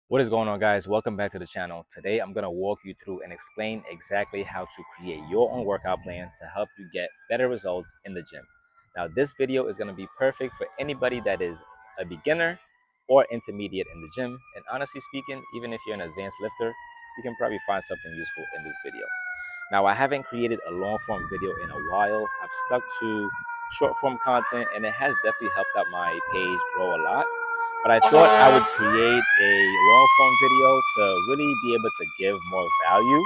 What is going on, guys? Welcome back to the channel. Today I'm going to walk you through and explain exactly how to create your own workout plan to help you get better results in the gym. Now this video is going to be perfect for anybody that is a beginner or intermediate in the gym, and honestly speaking, even if you're an advanced lifter, you can probably find something useful in this video. Now, I haven't created a long form video in a while. I've stuck to short form content, and it has definitely helped out my page grow a lot. But I thought I would create a long form video to really be able to give more value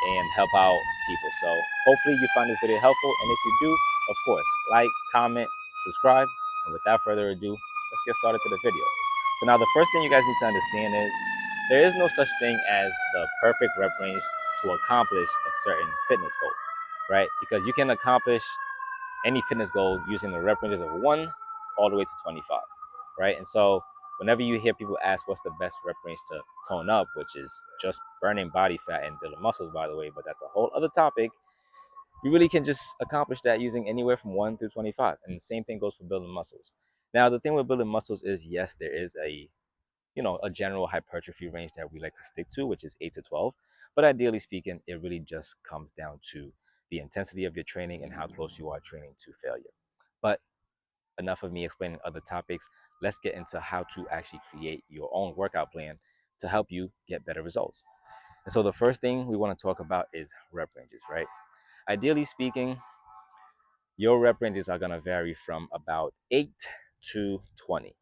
and help out people. So hopefully you find this video helpful. And if you do, of course, like, comment, subscribe. And without further ado, let's get started to the video. So now the first thing you guys need to understand is there is no such thing as the perfect rep range to accomplish a certain fitness goal, right? Because you can accomplish any fitness goal using the rep ranges of 1 all the way to 25, right? And so whenever you hear people ask what's the best rep range to tone up, which is just burning body fat and building muscles, by the way, but that's a whole other topic, you really can just accomplish that using anywhere from 1 through 25. And the same thing goes for building muscles. Now, the thing with building muscles is, yes, there is a general hypertrophy range that we like to stick to, which is 8 to 12. But ideally speaking, it really just comes down to the intensity of your training and how close you are training to failure. But enough of me explaining other topics. Let's get into how to actually create your own workout plan to help you get better results. And so the first thing we want to talk about is rep ranges, right? Ideally speaking, your rep ranges are going to vary from about 8 to 20.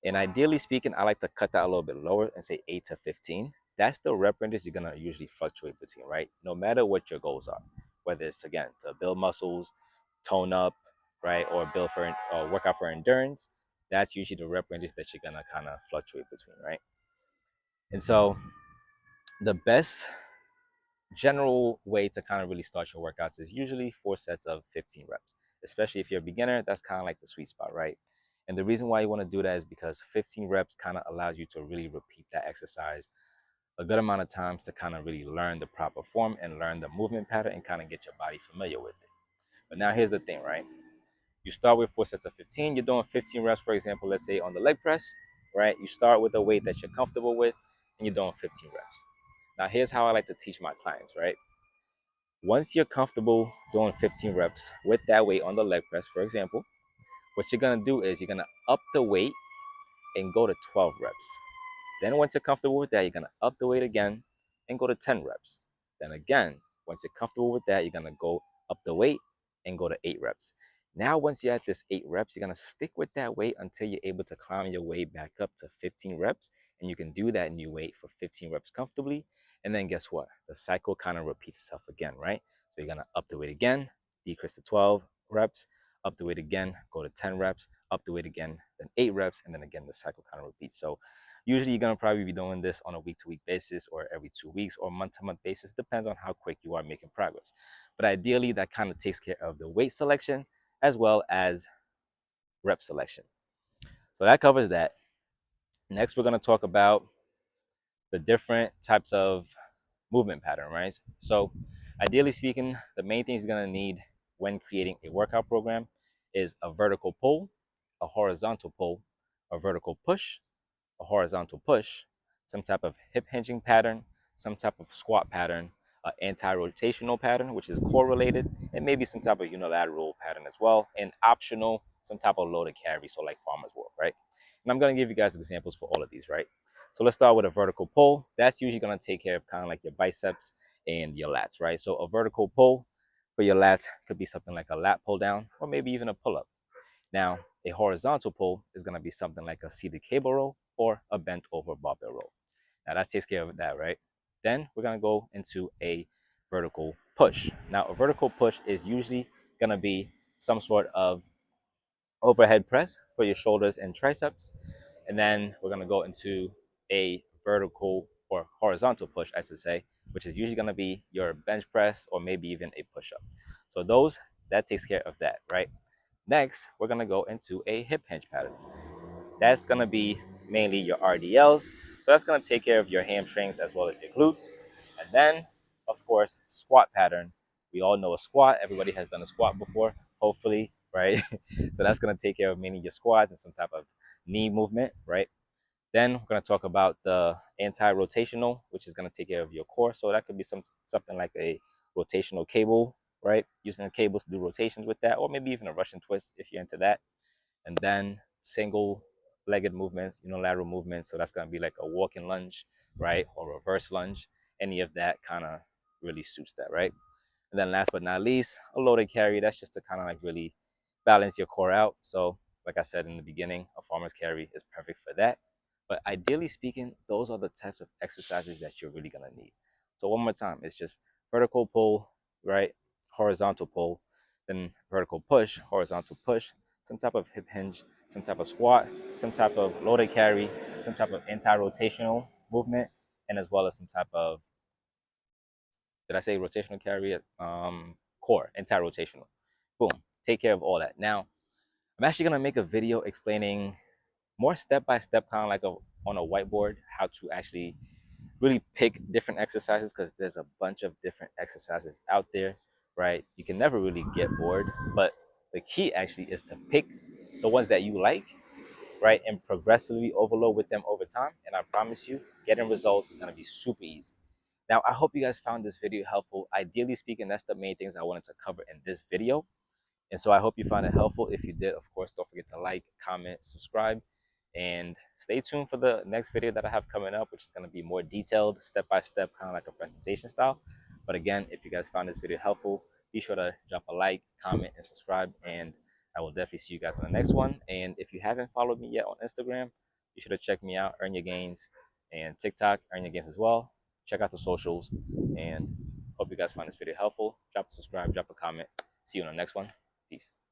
And ideally speaking, I like to cut that a little bit lower and say 8 to 15. That's the rep ranges you're going to usually fluctuate between, right? No matter what your goals are, whether it's, again, to build muscles, tone up, right? Or build for or work out for endurance, that's usually the rep ranges that you're going to kind of fluctuate between, right? And so the best general way to kind of really start your workouts is usually 4 sets of 15 reps. Especially if you're a beginner, that's kind of like the sweet spot, right? And the reason why you want to do that is because 15 reps kind of allows you to really repeat that exercise a good amount of times to kind of really learn the proper form and learn the movement pattern and kind of get your body familiar with it. But now here's the thing, right? You start with 4 sets of 15. You're doing 15 reps, for example, let's say on the leg press, right? You start with a weight that you're comfortable with and you're doing 15 reps. Now here's how I like to teach my clients, right? Once you're comfortable doing 15 reps with that weight on the leg press, for example, what you're gonna do is you're gonna up the weight and go to 12 reps. Then once you're comfortable with that, you're gonna up the weight again and go to 10 reps. Then again, once you're comfortable with that, you're gonna go up the weight and go to 8 reps. Now, once you're at this 8 reps, you're gonna stick with that weight until you're able to climb your way back up to 15 reps. And you can do that new weight for 15 reps comfortably. And then guess what? The cycle kind of repeats itself again, right? So you're gonna up the weight again, decrease to 12 reps, up the weight again, go to 10 reps, up the weight again, then 8 reps, and then again the cycle kind of repeats. So usually you're gonna probably be doing this on a week-to-week basis or every 2 weeks or month-to-month basis. Depends on how quick you are making progress. But ideally, that kind of takes care of the weight selection as well as rep selection. So that covers that. Next, we're gonna talk about the different types of movement pattern, right? So ideally speaking, the main things you're gonna need when creating a workout program is a vertical pull, a horizontal pull, a vertical push, a horizontal push, some type of hip hinging pattern, some type of squat pattern, an anti-rotational pattern, which is core related, and maybe some type of unilateral pattern as well, and optional, some type of loaded carry, so like farmer's walk, right? And I'm gonna give you guys examples for all of these, right? So let's start with a vertical pull. That's usually gonna take care of kind of like your biceps and your lats, right? So a vertical pull for your lats could be something like a lat pull down, or maybe even a pull up. Now, a horizontal pull is going to be something like a seated cable row or a bent over barbell row. Now, that takes care of that, right? Then we're going to go into a vertical push. Now, a vertical push is usually going to be some sort of overhead press for your shoulders and triceps. And then we're going to go into a vertical or horizontal push, I should say, which is usually going to be your bench press or maybe even a push up. So that takes care of that, right? Next, we're gonna go into a hip hinge pattern. That's gonna be mainly your RDLs. So that's gonna take care of your hamstrings as well as your glutes. And then, of course, squat pattern. We all know a squat. Everybody has done a squat before, hopefully, right? So that's gonna take care of mainly your squats and some type of knee movement, right? Then we're going to talk about the anti-rotational, which is going to take care of your core. So that could be something like a rotational cable, right? Using the cables to do rotations with that, or maybe even a Russian twist if you're into that. And then single-legged movements, unilateral movements. So that's going to be like a walking lunge, right? Or reverse lunge. Any of that kind of really suits that, right? And then last but not least, a loaded carry. That's just to kind of like really balance your core out. So like I said in the beginning, a farmer's carry is perfect for that. But ideally speaking, those are the types of exercises that you're really gonna need. So one more time, it's just vertical pull, right? Horizontal pull, then vertical push, horizontal push, some type of hip hinge, some type of squat, some type of loaded carry, some type of anti-rotational movement, and as well as some type of, did I say rotational carry? Core, anti-rotational. Boom. Take care of all that. Now, I'm actually gonna make a video explaining more step by step, kind of like on a whiteboard, how to actually really pick different exercises because there's a bunch of different exercises out there, right? You can never really get bored, but the key actually is to pick the ones that you like, right, and progressively overload with them over time. And I promise you, getting results is gonna be super easy. Now, I hope you guys found this video helpful. Ideally speaking, that's the main things I wanted to cover in this video. And so I hope you found it helpful. If you did, of course, don't forget to like, comment, subscribe, and stay tuned for the next video that I have coming up, which is going to be more detailed, step-by-step, kind of like a presentation style. But again, if you guys found this video helpful, be sure to drop a like, comment, and subscribe, and I will definitely see you guys on the next one. And if you haven't followed me yet on Instagram, be sure to check me out, Earn Your Gains, and TikTok, Earn Your Gains as well. Check out the socials, and hope you guys find this video helpful. Drop a subscribe, drop a comment. See you on the next one. Peace.